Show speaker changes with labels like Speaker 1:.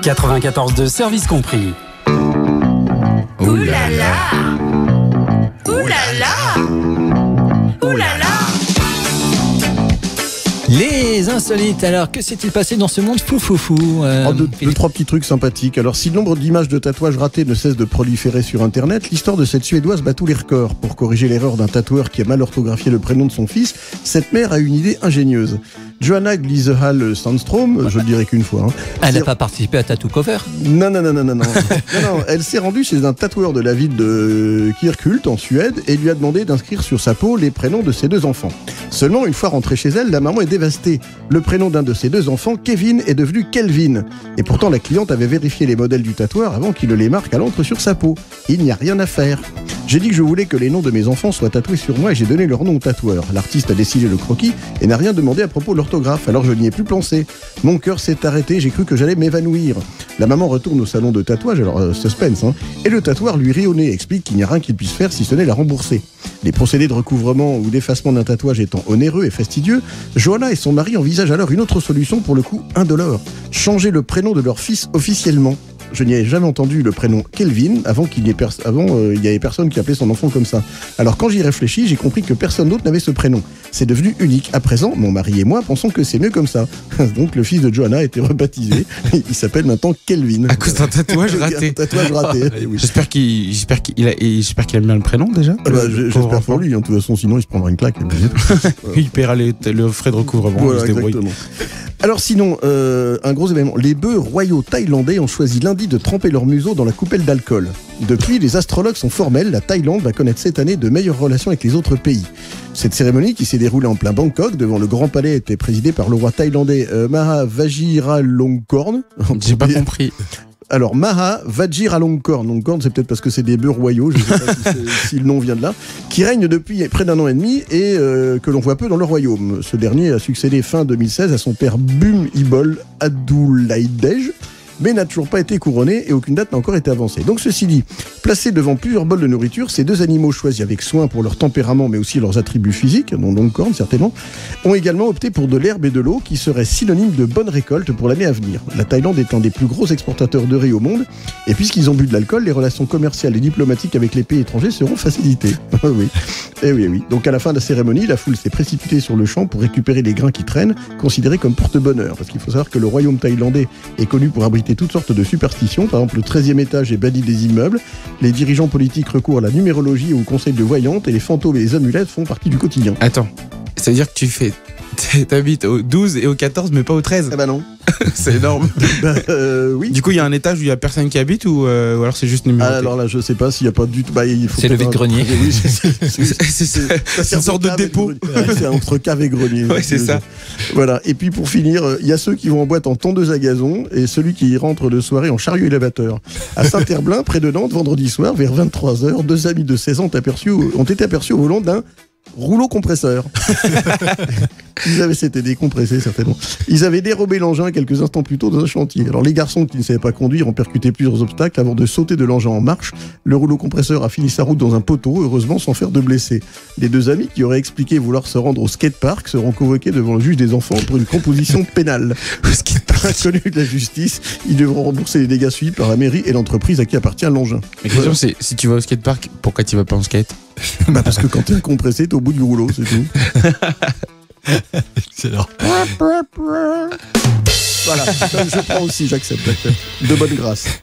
Speaker 1: 94.2 service compris.
Speaker 2: Ouh là là! Ouh là là! Ouh là là!
Speaker 3: Les insolites, alors que s'est-il passé dans ce monde fou
Speaker 4: Deux, trois petits trucs sympathiques. Alors, si le nombre d'images de tatouages ratés ne cesse de proliférer sur Internet, l'histoire de cette Suédoise bat tous les records. Pour corriger l'erreur d'un tatoueur qui a mal orthographié le prénom de son fils, cette mère a une idée ingénieuse. Johanna Glisehal Sandstrom, je le dirai qu'une fois.
Speaker 3: Elle n'a pas participé à Tattoo Cover.
Speaker 4: Non. Elle s'est rendue chez un tatoueur de la ville de Kirkhult en Suède et lui a demandé d'inscrire sur sa peau les prénoms de ses deux enfants. Seulement, une fois rentrée chez elle, la maman est dévastée. Le prénom d'un de ses deux enfants, Kevin, est devenu Kelvin. Et pourtant, la cliente avait vérifié les modèles du tatoueur avant qu'il ne les marque à l'encre sur sa peau. Il n'y a rien à faire. J'ai dit que je voulais que les noms de mes enfants soient tatoués sur moi et j'ai donné leur nom au tatoueur. L'artiste a dessiné le croquis et n'a rien demandé à propos de l'orthographe, alors je n'y ai plus pensé. Mon cœur s'est arrêté, j'ai cru que j'allais m'évanouir. La maman retourne au salon de tatouage, alors suspense, et le tatoueur lui rit au nez, explique qu'il n'y a rien qu'il puisse faire si ce n'est la rembourser. Les procédés de recouvrement ou d'effacement d'un tatouage étant onéreux et fastidieux, Johanna et son mari envisagent alors une autre solution pour le coup indolore. Changer le prénom de leur fils officiellement. Je n'y avais jamais entendu le prénom Kelvin avant il y avait personne qui appelait son enfant comme ça. Alors quand j'y réfléchis, j'ai compris que personne d'autre n'avait ce prénom. C'est devenu unique. À présent, mon mari et moi pensons que c'est mieux comme ça. Donc le fils de Johanna a été rebaptisé. Il s'appelle maintenant Kelvin.
Speaker 5: À cause d'un tatouage raté.
Speaker 4: Un tatouage raté.
Speaker 5: Oui. J'espère qu'il aime bien le prénom déjà.
Speaker 4: J'espère pour lui. De toute façon, sinon il se prendra une claque.
Speaker 5: Il paiera le frais de recouvrement.
Speaker 4: Voilà, exactement. Alors sinon, un gros événement. Les bœufs royaux thaïlandais ont choisi lundi de tremper leur museau dans la coupelle d'alcool. Depuis, les astrologues sont formels. La Thaïlande va connaître cette année de meilleures relations avec les autres pays. Cette cérémonie, qui s'est déroulée en plein Bangkok, devant le Grand Palais, était présidée par le roi thaïlandais Maha Vajiralongkorn.
Speaker 5: J'ai pas compris.
Speaker 4: Alors, Maha Vajiralongkorn. Longkorn, c'est peut-être parce que c'est des bœufs royaux, je ne sais pas si le nom vient de là, qui règne depuis près d'1 an et demi et que l'on voit peu dans le royaume. Ce dernier a succédé fin 2016 à son père Bum Ibol Adulaidej, mais n'a toujours pas été couronné et aucune date n'a encore été avancée. Donc ceci dit, placés devant plusieurs bols de nourriture, ces deux animaux choisis avec soin pour leur tempérament mais aussi leurs attributs physiques, dont Longkorn certainement, ont également opté pour de l'herbe et de l'eau qui seraient synonymes de bonne récolte pour l'année à venir. La Thaïlande est un des plus gros exportateurs de riz au monde et puisqu'ils ont bu de l'alcool, les relations commerciales et diplomatiques avec les pays étrangers seront facilitées. Oui. Oui. Donc à la fin de la cérémonie, la foule s'est précipitée sur le champ pour récupérer les grains qui traînent, considérés comme porte-bonheur. Parce qu'il faut savoir que le royaume thaïlandais est connu pour abriter toutes sortes de superstitions. Par exemple, le 13e étage est banni des immeubles. Les dirigeants politiques recourent à la numérologie et au conseil de voyantes et les fantômes et les amulettes font partie du quotidien.
Speaker 5: Attends, ça veut dire que t'habites au 12 et au 14 mais pas au 13?
Speaker 4: Ah bah non.
Speaker 5: C'est énorme.
Speaker 4: Oui.
Speaker 5: Du coup, il y a un étage où il y a personne qui habite ou alors c'est juste numéroté?
Speaker 4: Alors là, je sais pas s'il y a pas du tout.
Speaker 3: C'est le vide-grenier.
Speaker 4: Oui,
Speaker 5: c'est une sorte de dépôt.
Speaker 4: C'est entre cave et grenier.
Speaker 5: Oui, c'est ça.
Speaker 4: Voilà. Et puis pour finir, il y a ceux qui vont en boîte en tondeuse à gazon et celui qui rentre de soirée en chariot élévateur. À Saint-Herblain, près de Nantes, vendredi soir, vers 23h, deux amis de 16 ans ont été aperçus au volant d'un rouleau compresseur. C'était décompressé certainement. Ils avaient dérobé l'engin quelques instants plus tôt dans un chantier. Alors les garçons qui ne savaient pas conduire ont percuté plusieurs obstacles avant de sauter de l'engin en marche. Le rouleau compresseur a fini sa route dans un poteau, heureusement sans faire de blessés. Les deux amis qui auraient expliqué vouloir se rendre au skatepark seront convoqués devant le juge des enfants pour une composition pénale. Inconnu de la justice, ils devront rembourser les dégâts subis par la mairie et l'entreprise à qui appartient l'engin.
Speaker 5: La question c'est, si tu vas au skatepark, pourquoi tu vas pas en skate?
Speaker 4: Parce que quand t'es compressé, t'es au bout du rouleau, c'est tout.
Speaker 3: Excellent.
Speaker 4: Voilà, je prends aussi, j'accepte. De bonne grâce.